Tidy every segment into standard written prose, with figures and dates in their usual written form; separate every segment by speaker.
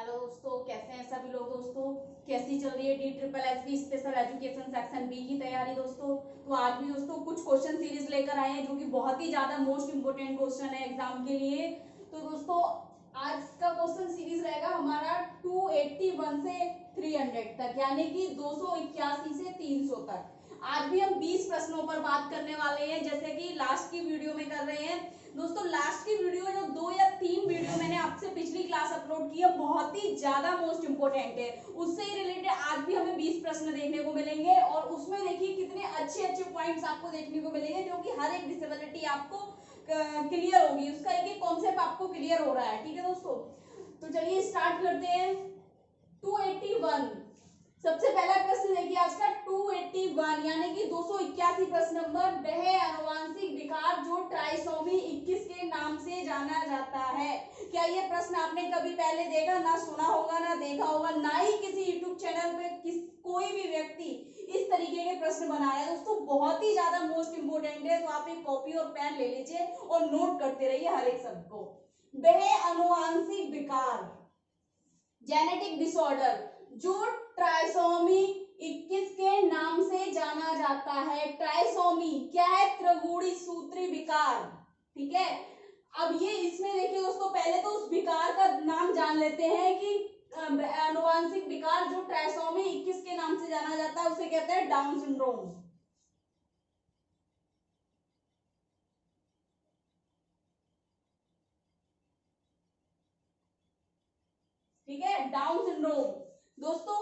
Speaker 1: Hello दोस्तों, कैसे हैं सभी लोग। दोस्तों कैसी चल रही है DSSS special education section B की तैयारी। दोस्तों तो आज भी दोस्तों कुछ क्वेश्चन सीरीज लेकर आए हैं जो कि बहुत ही ज्यादा मोस्ट इंपोर्टेंट क्वेश्चन है एग्जाम के लिए। तो दोस्तों आज का क्वेश्चन सीरीज रहेगा हमारा 281 से 300 तक, यानी कि 281 से 300 तक। आज भी हम 20 प्रश्नों पर बात करने वाले हैं, जैसे कि लास्ट की वीडियो में कर रहे हैं। दोस्तों लास्ट की वीडियो जो 2 या 3 वीडियो मैंने आपसे पिछली क्लास अपलोड की है, बहुत ही ज्यादा मोस्ट इंपोर्टेंट है। उससे ही रिलेटेड आज भी हमें 20 प्रश्न देखने को मिलेंगे और उसमें देखिए कितने अच्छे अच्छे पॉइंट्स आपको देखने को मिलेंगे, जो कि हर एक डिसेबिलिटी आपको क्लियर होगी, उसका एक एक कॉन्सेप्ट आपको क्लियर हो रहा है। ठीक है दोस्तों, तो चलिए स्टार्ट करते हैं। 281 सबसे पहला प्रश्न देखिए आज का 281 यानी कि 281 प्रश्न नंबर। वह आनुवंशिक विकार जो ट्राइसोमी 21 के नाम से जाना जाता है। क्या ये प्रश्न आपने कभी पहले देखा, ना सुना होगा, ना देखा होगा, ना ही किसी यूट्यूब चैनल पे कोई भी व्यक्ति इस तरीके के प्रश्न बनाया। दोस्तों बहुत ही ज्यादा मोस्ट इंपोर्टेंट है, तो आप एक कॉपी और पेन ले लीजिए और नोट करते रहिए हर एक शब्द को। वह आनुवंशिक विकार जेनेटिक डिसऑर्डर जो ट्राइसोमी 21 के नाम से जाना जाता है। ट्राइसोमी क्या है? त्रिगुणी सूत्री विकार। ठीक है, अब ये इसमें देखिए दोस्तों, पहले तो उस विकार का नाम जान लेते हैं कि आनुवंशिक विकार जो ट्राइसोमी 21 के नाम से जाना जाता है उसे कहते हैं डाउन सिंड्रोम। ठीक है, डाउन सिंड्रोम। दोस्तों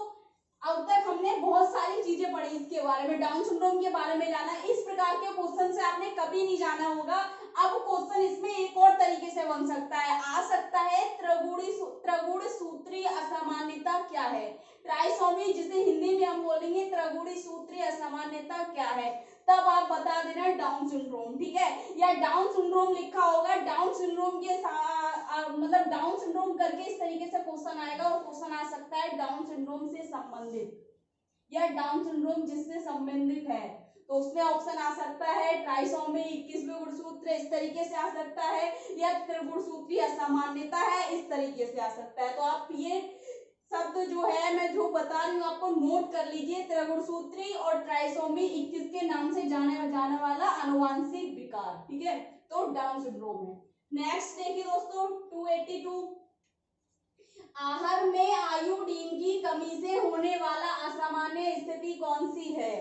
Speaker 1: अब तक हमने बहुत सारी चीजें पढ़ी इसके बारे में, डाउन सिंड्रोम के बारे में जाना। इस प्रकार के क्वेश्चन से आपने कभी नहीं जाना होगा। अब क्वेश्चन इसमें एक और तरीके से बन सकता है, आ सकता है त्रिगुण सूत्री असामान्यता क्या है। ट्राइसोमी जिसे हिंदी में हम बोलेंगे त्रिगुणी सूत्री असामान्यता क्या है, तब आप बता देना डाउन सिंड्रोम। ठीक है, या डाउन सिंड्रोम लिखा होगा, डाउन सिंड्रोम के मतलब डाउन सिंड्रोम करके इस तरीके से क्वेश्चन आएगा, और क्वेश्चन आ सकता है डाउन सिंड्रोम से संबंधित या डाउन सिंड्रोम जिससे संबंधित है। तो उसमें ऑप्शन आ सकता है ट्राइसोमी 21वें गुणसूत्र इस तरीके से आ सकता है, या त्रिगुणसूत्री असामान्यता है इस तरीके से आ सकता है। तो आप ये शब्द जो है मैं जो बता रही हूँ आपको नोट कर लीजिए, त्रिगुणसूत्री और ट्राइसोमी 21 के नाम से जाने वाला आनुवंशिक विकार। ठीक है, तो डाउन सिंड्रोम है। नेक्स्ट देखिए दोस्तों 282 आहार में आयोडीन की कमी से होने वाला असामान्य स्थिति कौन सी है।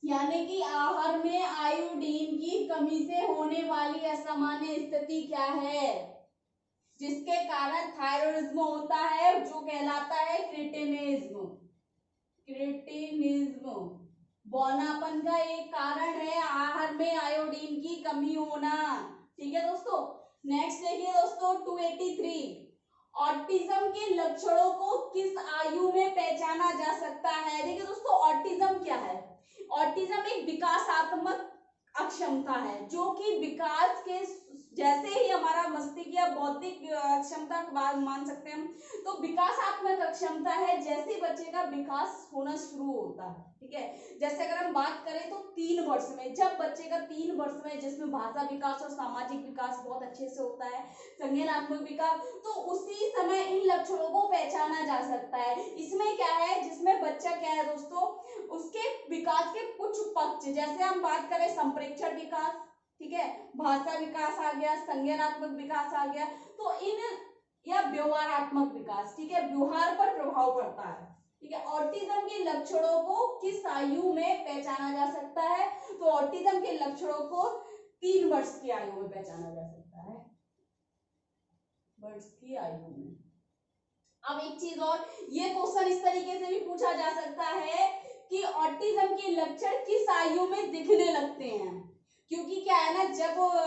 Speaker 1: यानी कि आहार में आयोडीन की कमी से होने वाली असामान्य स्थिति क्या है, जिसके कारण थायराइडिज्म होता है, जो कहलाता है क्रिटिनिज्म। क्रिटिनिज्म बौनापन का एक कारण है आहार में आयोडीन की कमी होना। ठीक है दोस्तों, नेक्स्ट देखिए दोस्तों 283 ऑटिज्म के लक्षणों को किस आयु में पहचाना जा सकता है। देखिए दोस्तों ऑटिज्म क्या है? ऑटिज्म एक विकासात्मक अक्षमता है, जो कि विकास के जैसे ही हमारा मस्तिष्क या बौद्धिक क्षमता मान सकते हैं हम, तो विकासात्मक अक्षमता है जैसे बच्चे का विकास होना शुरू होता है। ठीक है, जैसे अगर हम बात करें तो 3 वर्ष में, जब बच्चे का 3 वर्ष में जिसमें भाषा विकास और सामाजिक विकास बहुत अच्छे से होता है, संज्ञानात्मक विकास, तो उसी समय इन लक्षणों को पहचाना जा सकता है। इसमें क्या है, जिसमें बच्चा क्या है दोस्तों, उसके विकास के कुछ पक्ष, जैसे हम बात करें संप्रेक्षण विकास, ठीक है, भाषा विकास आ गया, संज्ञानात्मक विकास आ गया, तो इन या व्यवहारात्मक विकास, ठीक है, व्यवहार पर प्रभाव पड़ता है। ठीक है, ऑटिज्म के लक्षणों को किस आयु में पहचाना जा सकता है, तो ऑटिज्म के लक्षणों को 3 वर्ष की आयु में पहचाना जा सकता है, वर्ष की आयु में। अब एक चीज और, ये क्वेश्चन इस तरीके से भी पूछा जा सकता है कि ऑटिज्म के लक्षण किस आयु में दिखने लगते हैं, क्योंकि क्या है ना,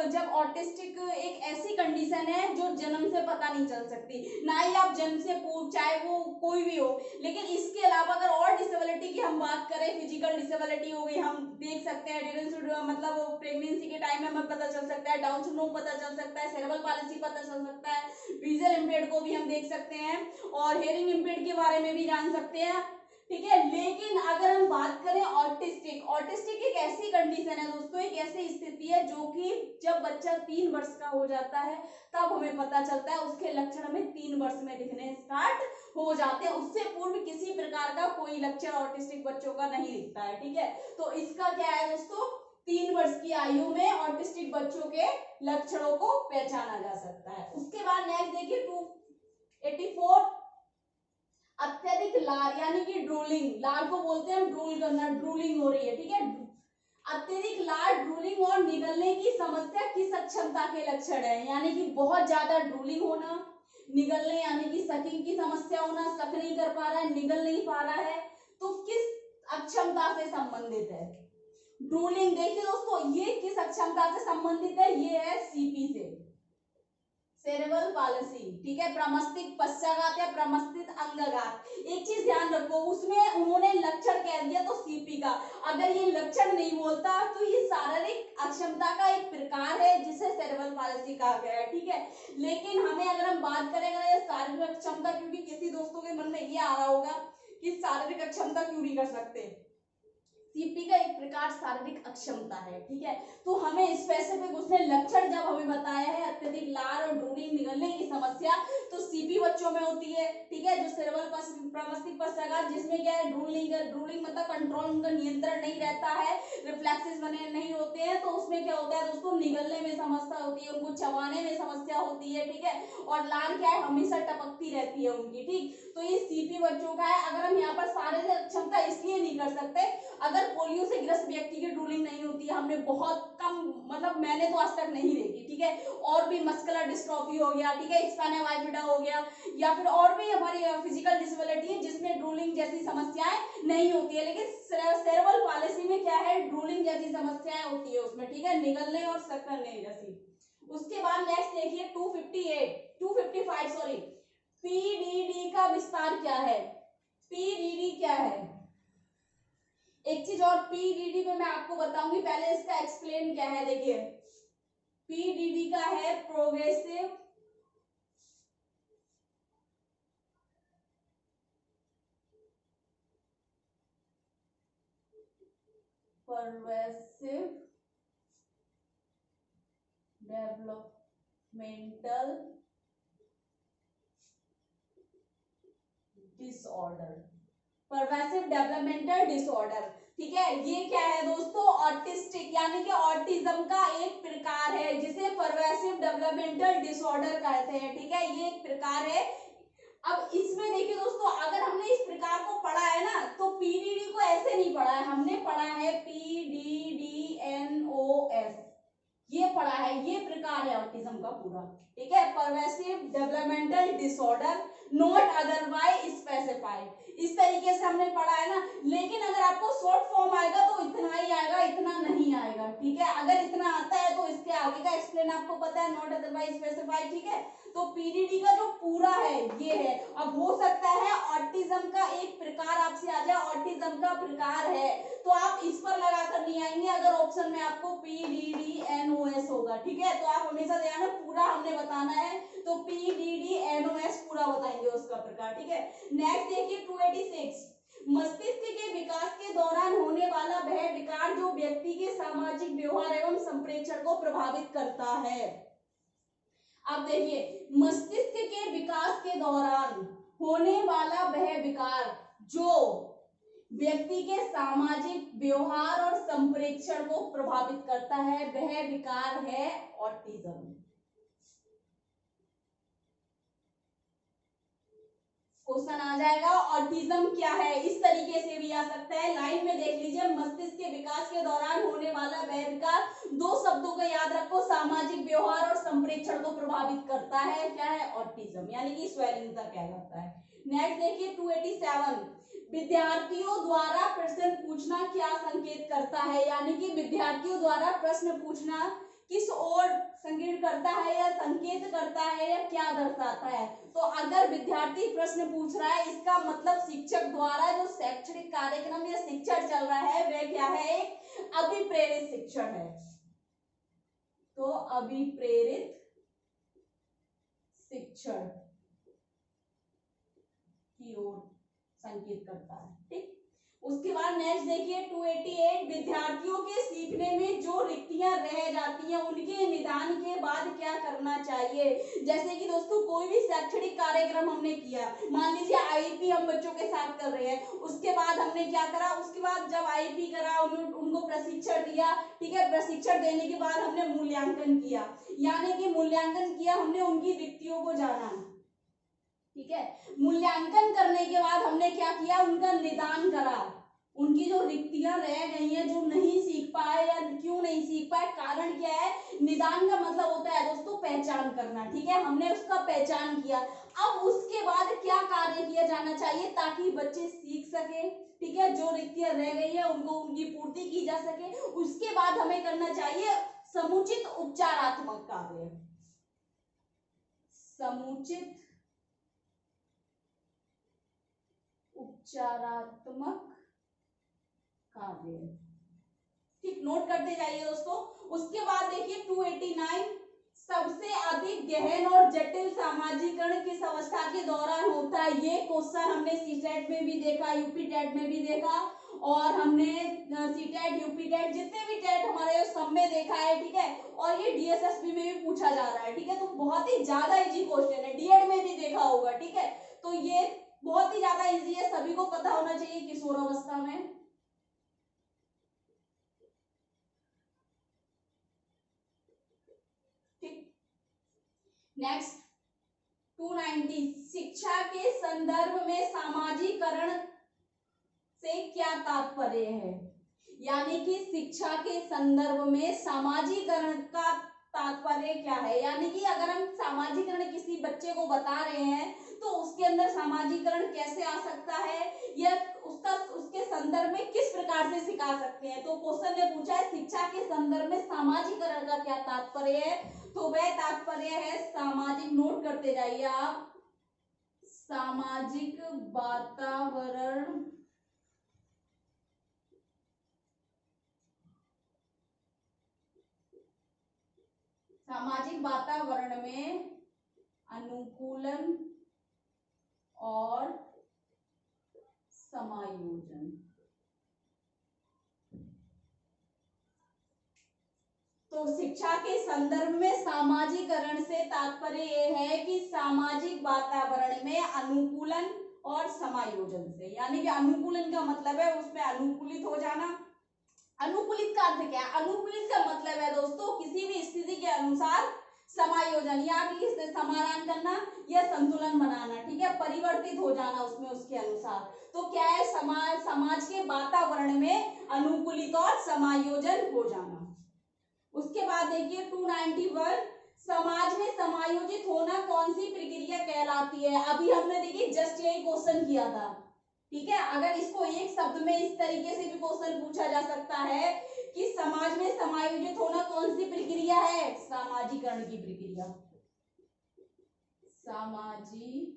Speaker 1: जब ऑटिस्टिक एक ऐसी कंडीशन है जो जन्म से पता नहीं चल सकती, ना ही आप जन्म से पूर्व चाहे वो कोई भी हो। लेकिन इसके अलावा अगर और डिसेबिलिटी की हम बात करें, फिजिकल डिसेबिलिटी हो गई, हम देख सकते हैं मतलब प्रेगनेंसी के टाइम में हमें पता चल सकता है, डाउन सिंड्रोम पता चल सकता है, सेरेब्रल पालिसी पता चल सकता है, विजुअल इम्पेयर्ड को भी हम देख सकते हैं, और हेयरिंग इम्पेयर्ड के बारे में भी जान सकते हैं। ठीक है। लेकिन अगर हम बात करें ऑटिस्टिक, ऑटिस्टिक एक ऐसी कंडीशन है दोस्तों, एक ऐसी स्थिति है जो कि जब बच्चा 3 वर्ष का हो जाता है तब हमें पता चलता है, उसके लक्षण हमें 3 वर्ष में दिखने स्टार्ट हो जाते हैं। उससे पूर्व किसी प्रकार का कोई लक्षण ऑटिस्टिक बच्चों का नहीं दिखता है, ठीक है। तो इसका क्या है दोस्तों, 3 वर्ष की आयु में ऑटिस्टिक बच्चों के लक्षणों को पहचाना जा सकता है। उसके बाद नेक्स्ट देखिए 284, अत्यधिक लार यानी कि ड्रूलिंग, लार को बोलते हैं हम ड्रूल करना, ड्रूलिंग हो रही है, ठीक है। अत्यधिक लार, ड्रूलिंग और निगलने की समस्या किस अक्षमता के लक्षण है, यानी कि बहुत ज्यादा ड्रूलिंग होना, निगलने यानी कि सकिंग की समस्या होना, सक नहीं कर पा रहा है, निगल नहीं पा रहा है, तो किस अक्षमता से संबंधित है। ड्रूलिंग देखिए दोस्तों, ये किस अक्षमता से संबंधित है, ये है सीपी से, सेरेब्रल पालिसी, ठीक है। प्रमस्तिष्क पश्चाघात या प्रमस्तिष्क अंगघात, एक चीज ध्यान रखो, उसमें उन्होंने लक्षण कह दिया तो सीपी का, अगर ये लक्षण नहीं बोलता तो ये शारीरिक अक्षमता का एक प्रकार है जिसे सेरेब्रल पालिसी कहा गया है, ठीक है। लेकिन हमें अगर हम बात करें अगर शारीरिक अक्षमता, क्योंकि किसी दोस्तों के मन में ये आ रहा होगा कि शारीरिक अक्षमता क्यों नहीं कर सकते, सीपी का एक प्रकार शारीरिक अक्षमता है, ठीक है। तो हमें स्पेसिफिक उसने लक्षण जब हमें बताया है अत्यधिक लार और ड्रूलिंग निगलने की समस्या, तो सीपी बच्चों में होती है, ठीक है। जो सेरेब्रल प्रमस्तिष्क पश्चाघात, जिसमें क्या है ड्रूलिंग मतलब कंट्रोल, उनका नियंत्रण नहीं रहता है, रिफ्लेक्सेस बने नहीं होते हैं, तो उसमें क्या होता है दोस्तों, निगलने में समस्या होती है, उनको चबाने में समस्या होती है, ठीक है। और लार क्या है, हमेशा टपकती रहती है उनकी, ठीक। तो ये सीपी बच्चों का है। अगर हम यहाँ पर शारीरिक अक्षमता इसलिए नहीं कर सकते, अगर पोलियो से ग्रस्त व्यक्ति की ड्रूलिंग नहीं होती है, हमने बहुत कम, मतलब मैंने तो आज तक नहीं देखी, ठीक है। और भी मस्कुलर डिस्ट्रॉफी हो गया, ठीक है, स्पाइना बाइफिडा हो गया, या फिर और भी हमारी फिजिकल डिसेबिलिटी है जिसमें ड्रूलिंग जैसी समस्याएं नहीं होती है, लेकिन सेरेब्रल पालिसी में क्या है, ड्रूलिंग जैसी समस्याएं होती है उसमें, ठीक है, निगलने और सकने जैसी। उसके बाद नेक्स्ट देखिए 255 सॉरी, पीडीडी का विस्तार क्या है, पीडीडी क्या है। एक चीज और, पीडीडी में मैं आपको बताऊंगी, पहले इसका एक्सप्लेन क्या है। देखिए पीडीडी का है progressive developmental disorder, pervasive developmental disorder, ठीक है। ये क्या है दोस्तों, ऑटिस्टिक यानी कि ऑटिज्म का एक प्रकार है जिसे परवेसिव डेवलपमेंटल डिसऑर्डर कहते हैं, ठीक है, ये एक प्रकार है। अब इसमें देखिए दोस्तों, अगर हमने इस प्रकार को पढ़ा है ना, तो पीडीडी को ऐसे नहीं पढ़ा है, हमने पढ़ा है PDDNOS, ये पढ़ा है, ये प्रकार है ऑटिज्म का पूरा, ठीक है। Pervasive developmental disorder not otherwise specified, इस तरीके से हमने पढ़ा है ना। लेकिन अगर आपको शॉर्ट फॉर्म आएगा तो इतना ही आएगा, इतना नहीं आएगा, ठीक है। अगर इतना आता है तो इसके आगे का एक्सप्लेन आपको पता है, नॉट अदरवाइज स्पेसिफाइड, ठीक है। तो पीडीडी का जो पूरा है ये है। अब हो सकता है ऑटिज्म का एक प्रकार आपसे आ जाए, ऑटिज्म का प्रकार है, तो आप इस पर लगाकर नहीं आएंगे अगर ऑप्शन में आपको PDDNOS होगा, ठीक है। तो आप हमेशा ध्यान में पूरा हमने बताना है, तो PDDNOS पूरा बताएंगे उसका प्रकार, ठीक है। नेक्स्ट देखिए 286, मस्तिष्क के विकास के दौरान होने वाला वह विकार जो व्यक्ति के सामाजिक व्यवहार एवं संप्रेषण को प्रभावित करता है। अब देखिए, मस्तिष्क के विकास के दौरान होने वाला वह विकार जो व्यक्ति के सामाजिक व्यवहार और संप्रेषण को प्रभावित करता है, वह विकार है ऑटिज्म। क्वेश्चन आ जाएगा ऑटिज्म क्या है, इस तरीके से भी आ सकता है, लाइन में देख लीजिए, मस्तिष्क के विकास के दौरान होने वाला वह विकार, दो शब्दों को याद रखो, सामाजिक व्यवहार और संप्रेषण को प्रभावित करता है, क्या है, ऑटिज्म, यानी कि स्वैलिंगता कहलाता है। नेक्स्ट देखिए 287, विद्यार्थियों द्वारा प्रश्न पूछना क्या संकेत करता है, यानी कि विद्यार्थियों द्वारा प्रश्न पूछना किस ओर संकेत करता है या संकेत करता है या क्या दर्शाता है। तो अगर विद्यार्थी प्रश्न पूछ रहा है, इसका मतलब शिक्षक द्वारा जो शैक्षणिक कार्यक्रम या शिक्षण चल रहा है वह क्या है, एक अभिप्रेरित शिक्षण है। तो अभिप्रेरित शिक्षण की ओर संकेत करता है। ठीक, उसके बाद नेक्स्ट देखिए 288 विद्यार्थियों के सीखने में जो रिक्तियां रह जाती हैं उनके निदान के बाद क्या करना चाहिए। जैसे कि दोस्तों कोई भी शैक्षणिक कार्यक्रम हमने किया, मान लीजिए आईपी हम बच्चों के साथ कर रहे हैं, उसके बाद हमने क्या करा, उसके बाद जब आईपी करा उनको प्रशिक्षण दिया, ठीक है, प्रशिक्षण देने के बाद हमने मूल्यांकन किया, यानी कि मूल्यांकन किया हमने उनकी रिक्तियों को जाना, ठीक है, मूल्यांकन करने के बाद हमने क्या किया, उनका निदान करा, उनकी जो रिक्तियां रह गई हैं, जो नहीं सीख पाए या क्यों नहीं सीख पाए, कारण क्या है, निदान का मतलब होता है दोस्तों पहचान करना, ठीक है, हमने उसका पहचान किया। अब उसके बाद क्या कार्य किया जाना चाहिए ताकि बच्चे सीख सके, ठीक है, जो रिक्तियां रह गई है उनको उनकी पूर्ति की जा सके। उसके बाद हमें करना चाहिए समुचित उपचारात्मक कार्य, समुचित उपचारात्मक कार्य, ठीक, नोट करते जाइए दोस्तों। उसके बाद देखिए 289 सबसे अधिक गहन और जटिल सामाजिकरण किस अवस्था के दौरान होता है। ये क्वेश्चन हमने सीटेट में भी देखा, यूपी टेट में भी देखा, और हमने सीटेट यूपी टेट जितने भी टेट हमारे सब में देखा है, ठीक है, और ये डीएसएसबी में भी पूछा जा रहा है, ठीक है, तो बहुत ही ज्यादा इजी क्वेश्चन है, डीएड में भी देखा होगा, ठीक है, तो ये बहुत ही ज्यादा इजी है, सभी को पता होना चाहिए किशोरावस्था में। नेक्स्ट 290 शिक्षा के संदर्भ में सामाजिकरण से क्या तात्पर्य है, यानी कि शिक्षा के संदर्भ में सामाजिकरण का तात्पर्य क्या है, यानी कि अगर हम सामाजिकरण किसी बच्चे को बता रहे हैं तो उसके अंदर सामाजिकरण कैसे आ सकता है, या उसके संदर्भ में किस प्रकार से सिखा सकते हैं। तो क्वेश्चन ने पूछा है शिक्षा के संदर्भ में सामाजिकरण का क्या तात्पर्य है, तो वह तात्पर्य है सामाजिक, नोट करते जाइए आप, सामाजिक वातावरण सामाजिक वातावरण में अनुकूलन और समायोजन। तो शिक्षा के संदर्भ में सामाजिकरण से तात्पर्य यह है कि सामाजिक वातावरण में अनुकूलन और समायोजन से, यानी कि अनुकूलन का मतलब है उसमें अनुकूलित हो जाना। अनुकूलित का अर्थ क्या है, अनुकूलित का मतलब है दोस्तों किसी भी स्थिति के अनुसार समायोजन, या समाधान करना या संतुलन बनाना, ठीक है, परिवर्तित हो जाना उसमें उसके अनुसार। तो क्या है, समाज के वातावरण में अनुकूलित और समायोजन हो जाना। उसके बाद देखिए 291 समाज में समायोजित होना कौन सी प्रक्रिया कहलाती है। अभी हमने देखिए जस्ट यही क्वेश्चन किया था, ठीक है, अगर इसको एक शब्द में इस तरीके से भी क्वेश्चन पूछा जा सकता है कि समाज में समायोजित होना कौन सी प्रक्रिया है, सामाजिकरण की प्रक्रिया, सामाजिकरण।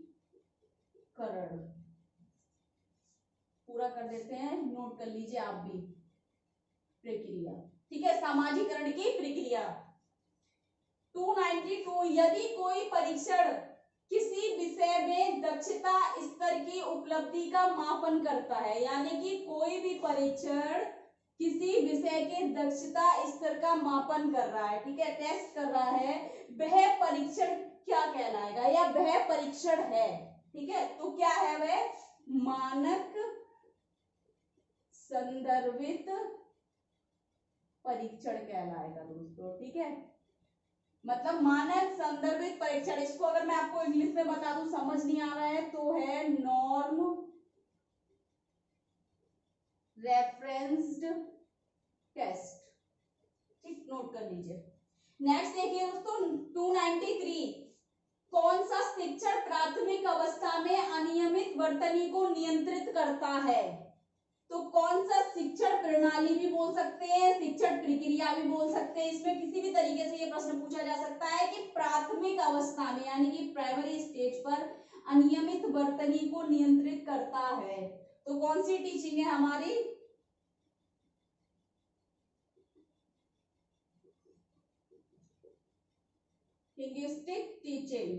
Speaker 1: पूरा कर देते हैं, नोट कर लीजिए आप भी, प्रक्रिया, ठीक है, सामाजिकरण की प्रक्रिया। 292 यदि कोई परीक्षण किसी विषय में दक्षता स्तर की उपलब्धि का मापन करता है, यानी कि कोई भी परीक्षण किसी विषय के दक्षता स्तर का मापन कर रहा है, ठीक है, टेस्ट कर रहा है, वह परीक्षण क्या कहलाएगा, या वह परीक्षण है, ठीक है, तो क्या है वह, मानक संदर्भित परीक्षण कहलाएगा दोस्तों, ठीक है, मतलब मानक संदर्भित परीक्षण। इसको अगर मैं आपको इंग्लिश में बता दूं, समझ नहीं आ रहा है, तो है नॉर्म रेफरेंस्ड टेस्ट, ठीक, नोट कर लीजिए। नेक्स्ट देखिए दोस्तों 293 कौन सा शिक्षण प्राथमिक अवस्था में अनियमित वर्तनी को नियंत्रित करता है। तो कौन सा शिक्षण प्रणाली भी बोल सकते हैं, शिक्षण प्रक्रिया भी बोल सकते हैं, इसमें किसी भी तरीके से ये प्रश्न पूछा जा सकता है कि प्राथमिक अवस्था में यानी कि प्राइमरी स्टेज पर अनियमित वर्तनी को नियंत्रित करता है, तो कौन सी टीचिंग है हमारी, लिंग्विस्टिक टीचिंग,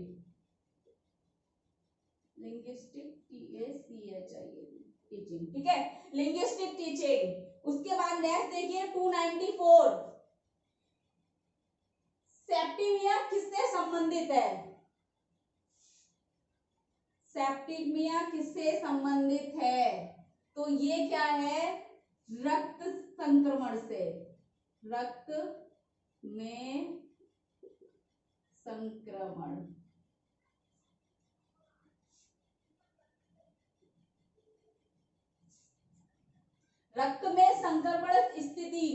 Speaker 1: लिंग्विस्टिक टीचिंग, ठीक है, लिंग्विस्टिक टीचिंग। उसके बाद नेक्स्ट देखिए 294, सेप्टिमिया किससे संबंधित है? सेप्टिमिया किससे संबंधित है? तो ये क्या है? रक्त संक्रमण से, रक्त में संक्रमण। रक्त में संक्रमण स्थिति,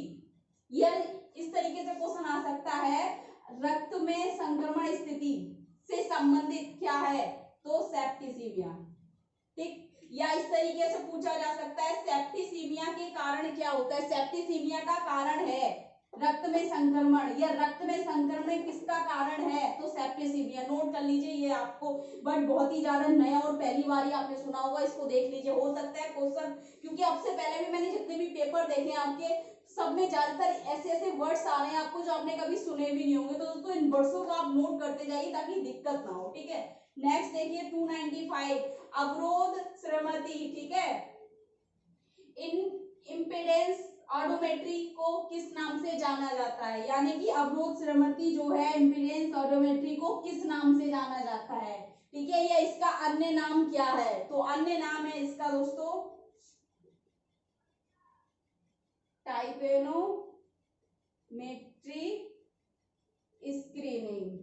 Speaker 1: यह इस तरीके से क्वेश्चन आ सकता है, रक्त में संक्रमण स्थिति से संबंधित क्या है? तो सेप्टिसीमिया, ठीक। या इस तरीके से पूछा जा सकता है, सेप्टिसीमिया के कारण क्या होता है? सेप्टिसीमिया का कारण है रक्त में संक्रमण, या रक्त में संक्रमण किसका कारण है? तो सेप्टिसीमिया। नोट कर लीजिए, ये आपको बट बहुत ही ज्यादा नया और पहली बार ही आपने सुना होगा, इसको देख लीजिए, हो सकता है क्वेश्चन, क्योंकि अब से पहले भी मैंने जितने भी पेपर देखे आपके, सब में ज्यादातर ऐसे ऐसे वर्ड्स आ रहे हैं आपको जो आपने कभी सुने भी नहीं होंगे। तो दोस्तों इन वर्ड्सों को आप नोट करते जाइए ताकि दिक्कत ना हो, ठीक है। नेक्स्ट देखिए 295, अवरोध श्रमति, ठीक है। इम्पीडेंस ऑडोमेट्री को किस नाम से जाना जाता है? यानी कि अवरोध श्रमति जो है, इम्पीडेंस ऑडोमेट्री को किस नाम से जाना जाता है? ठीक है, या इसका अन्य नाम क्या है? तो अन्य नाम है इसका दोस्तों टाइपेनोमेट्री स्क्रीनिंग,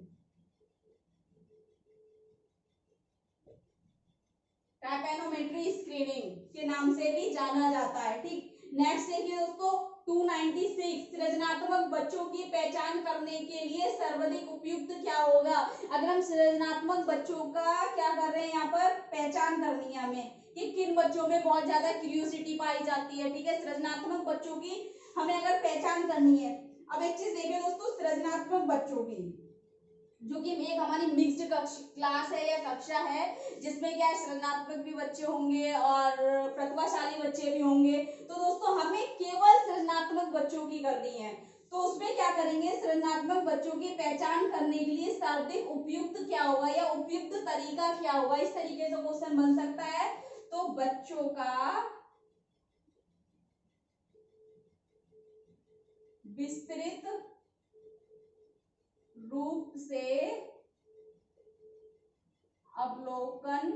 Speaker 1: टाइपेनोमेट्री स्क्रीनिंग के नाम से भी जाना जाता है, ठीक। नेक्स्ट देखिए दोस्तों 296, सृजनात्मक बच्चों की पहचान करने के लिए सर्वाधिक उपयुक्त क्या होगा? अगर हम सृजनात्मक बच्चों का क्या कर रहे हैं, यहाँ पर पहचान करनी है हमें कि किन बच्चों में बहुत ज्यादा क्यूरियोसिटी पाई जाती है, ठीक है। सृजनात्मक बच्चों की हमें अगर पहचान करनी है, अब एक चीज देखिए दोस्तों, सृजनात्मक बच्चों की, जो कि एक हमारी मिक्स्ड क्लास है या कक्षा है, जिसमें क्या है, सृजनात्मक भी बच्चे होंगे और प्रतिभाशाली बच्चे भी होंगे। तो दोस्तों हमें केवल सृजनात्मक बच्चों की करनी है, तो उसमें क्या करेंगे, सृजनात्मक बच्चों की पहचान करने के लिए सर्वाधिक उपयुक्त क्या होगा या उपयुक्त तरीका क्या होगा? इस तरीके से क्वेश्चन बन सकता है। तो बच्चों का विस्तृत रूप से अवलोकन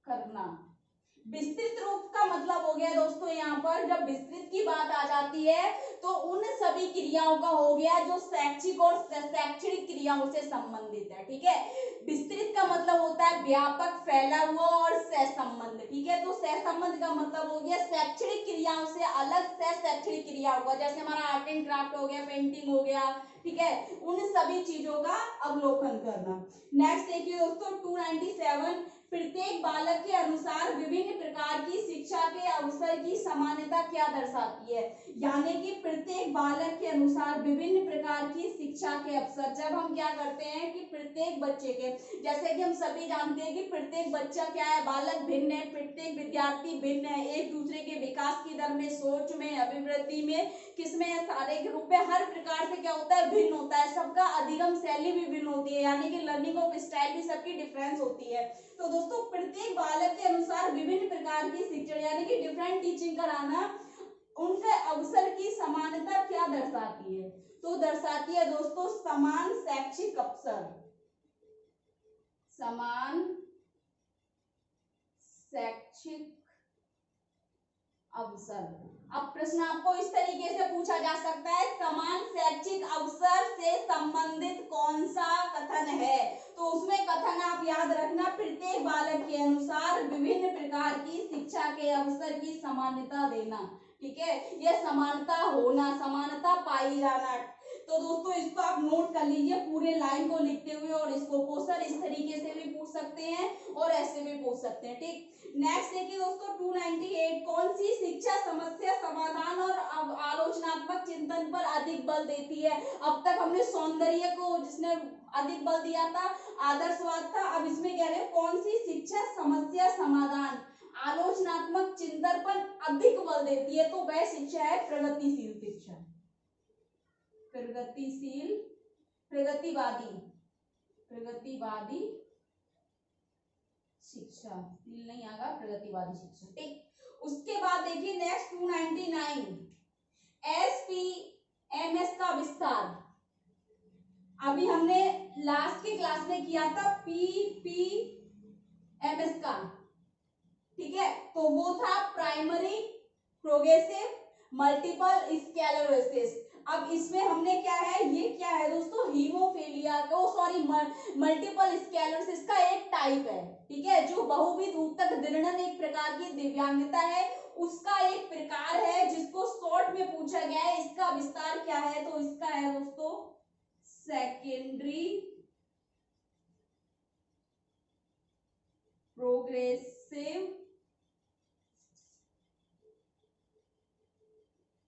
Speaker 1: करना। विस्तृत रूप का मतलब हो गया दोस्तों, यहाँ पर जब विस्तृत की बात आ जाती है तो उन सभी क्रियाओं का हो गया जो शैक्षिक और शैक्षणिक क्रियाओं से संबंधित है, ठीक है। विस्तृत का मतलब होता है व्यापक, फैला हुआ और सहसंबंध, ठीक है। तो सहसंबंध का मतलब हो गया शैक्षणिक क्रियाओं से अलग शैक्षणिक क्रिया होगा, जैसे हमारा आर्ट एंड क्राफ्ट हो गया, पेंटिंग हो गया, ठीक है, उन सभी चीजों का अवलोकन करना। नेक्स्ट देखिए दोस्तों 297, प्रत्येक बालक के अनुसार विभिन्न प्रकार की शिक्षा के अवसर की समानता क्या दर्शाती है? यानी कि प्रत्येक बालक के अनुसार विभिन्न प्रकार की शिक्षा के अवसर, जब हम क्या करते हैं कि प्रत्येक बच्चे के, जैसे कि हम सभी जानते हैं कि प्रत्येक बच्चा क्या है, बालक भिन्न है, प्रत्येक विद्यार्थी भिन्न है, एक दूसरे के विकास की दर में, सोच में, अभिवृद्धि में, किसमें, शारीरिक रूप में, हर प्रकार से क्या होता है, भिन्न होता है। सबका अधिगम शैली भी भिन्न होती है, यानी कि लर्निंग ऑफ स्टाइल भी सबकी डिफरेंस होती है। तो दोस्तों प्रत्येक बालक के अनुसार विभिन्न प्रकार की शिक्षण यानी कि डिफरेंट टीचिंग कराना, उनके अवसर की समानता क्या दर्शाती है? तो दर्शाती है दोस्तों समान शैक्षिक अवसर, समान शैक्षिक अवसर। अब प्रश्न आपको इस तरीके से पूछा जा सकता है, समान शैक्षिक अवसर से संबंधित कौन सा कथन है? तो उसमें कथन आप याद रखना, प्रत्येक बालक के अनुसार विभिन्न प्रकार की शिक्षा के अवसर की समानता देना, ठीक है, यह समानता होना, समानता पाई जाना। तो दोस्तों इसको आप नोट कर लीजिए पूरे लाइन को लिखते हुए, और इसको क्वेश्चन इस तरीके से भी पूछ सकते हैं और ऐसे भी पूछ सकते हैं, ठीक। नेक्स्ट देखिए दोस्तों 298, कौन सी शिक्षा समस्या समाधान और आलोचनात्मक चिंतन पर अधिक बल देती है? अब तक हमने सौंदर्य को जिसने अधिक बल दिया था, आदर्शवाद था, अब इसमें कह रहे हैं कौन सी शिक्षा समस्या समाधान आलोचनात्मक चिंतन पर अधिक बल देती है? तो वह शिक्षा है प्रगतिशील शिक्षा, प्रगतिशील, प्रगतिवादी, प्रगतिवादी शिक्षा, नहीं आएगा प्रगतिवादी शिक्षा, ठीक। उसके बाद देखिए नेक्स्ट 299 SPMS का विस्तार। अभी हमने लास्ट की क्लास में किया था PPMS का, ठीक है, तो वो था प्राइमरी प्रोग्रेसिव मल्टीपल स्क्लेरोसिस। अब इसमें हमने क्या है, ये क्या है दोस्तों, हीमोफीलिया का, सॉरी मल्टीपल स्क्लेरोसिस का एक टाइप है, ठीक है, जो बहुविध ऊतक दीर्घन एक प्रकार की दिव्यांगता है, उसका एक प्रकार है जिसको शॉर्ट में पूछा गया है। इसका विस्तार क्या है, तो इसका है दोस्तों सेकेंडरी प्रोग्रेसिव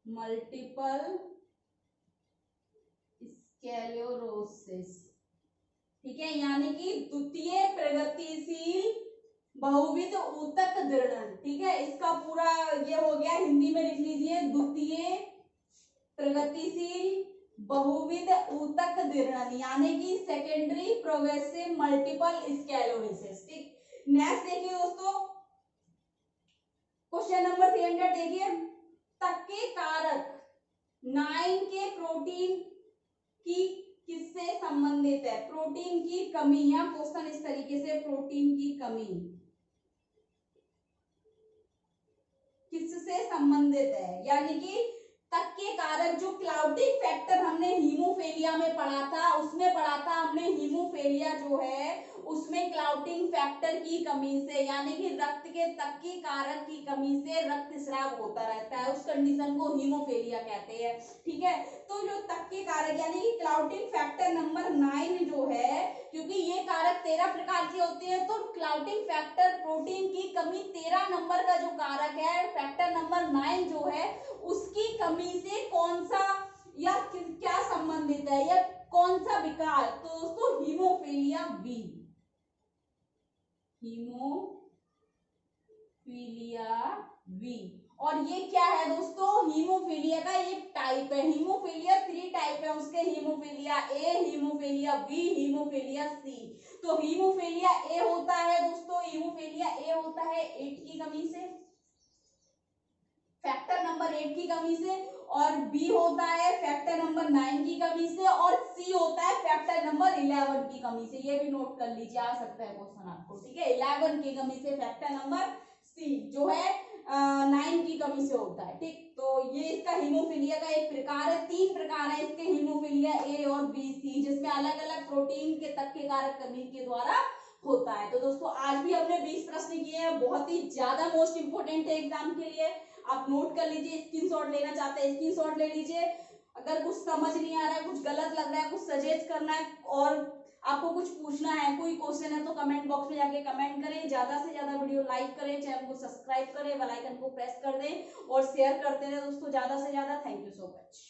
Speaker 1: मल्टीपल स्क्लेरोसिस, ठीक है, यानी कि द्वितीय प्रगतिशील बहुविध ऊतक दीर्घन, ठीक है, इसका पूरा ये हो गया, हिंदी में लिख लीजिए द्वितीय प्रगतिशील बहुविध ऊतक दीर्घन, यानी कि सेकेंडरी प्रोग्रेसिव मल्टीपल स्क्लेरोसिस, ठीक। नेक्स्ट देखिए दोस्तों क्वेश्चन नंबर 300, देखिए तक के कारक 9 के प्रोटीन की किससे संबंधित है, प्रोटीन की कमी, या क्वेश्चन इस तरीके से, प्रोटीन की कमी किससे संबंधित है, यानी कि तक के कारक, जो क्लाउडिंग फैक्टर हमने हीमोफीलिया में पढ़ा था, उसमें पढ़ा था हमने हीमोफीलिया जो है उसमें क्लाउडिंग फैक्टर की कमी से, यानी कि रक्त के तक के कारक की कमी से रक्तस्राव होता रहता है, उस कंडीशन को हीमोफीलिया कहते हैं, ठीक है। तो जो तक के कारक यानी कि क्लाउडिंग फैक्टर नंबर 9 जो है, क्योंकि ये कारक 13 प्रकार के होते हैं, तो क्लाउडिंग फैक्टर प्रोटीन की कमी 13 नंबर का जो कारक है, फैक्टर नंबर 9 जो है, उसकी कमी से कौन सा या क्या संबंधित है, या कौन सा विकार, तो दोस्तों हीमोफीलिया बी, हीमोफीलिया बी। और ये क्या है दोस्तों, हीमोफीलिया का एक टाइप है, हीमोफीलिया 3 टाइप है उसके, haemophilia A, haemophilia B, haemophilia C. तो हीमोफीलिया ए होता है दोस्तों, हीमोफीलिया ए होता है 8 की कमी से, फैक्टर नंबर 8 की कमी से, और बी होता है फैक्टर नंबर 9 की कमी से, और सी होता है फैक्टर नंबर 11 की कमी से। ये भी नोट कर लीजिए, आ सकता है क्वेश्चन आपको, ठीक है, 11 की कमी से फैक्टर नंबर सी जो है 9 की कमी से होता है, ठीक। तो ये इसका हीमोफीलिया का एक प्रकार है, 3 प्रकार है इसके, हीमोफीलिया ए और बी सी, जिसमें अलग अलग प्रोटीन के तक के कारक कमी के द्वारा होता है। तो दोस्तों आज भी हमने 20 प्रश्न किए हैं, बहुत ही ज्यादा मोस्ट इंपोर्टेंट है एग्जाम के लिए, आप नोट कर लीजिए, स्क्रीनशॉट लेना चाहते हैं स्क्रीनशॉट ले लीजिए। अगर कुछ समझ नहीं आ रहा है, कुछ गलत लग रहा है, कुछ सजेस्ट करना है, और आपको कुछ पूछना है, कोई क्वेश्चन है, तो कमेंट बॉक्स में जाके कमेंट करें, ज्यादा से ज्यादा वीडियो लाइक करें, चैनल को सब्सक्राइब करें, बेल आइकन को प्रेस कर दें और शेयर करते रहे दोस्तों ज्यादा से ज्यादा। Thank you so much.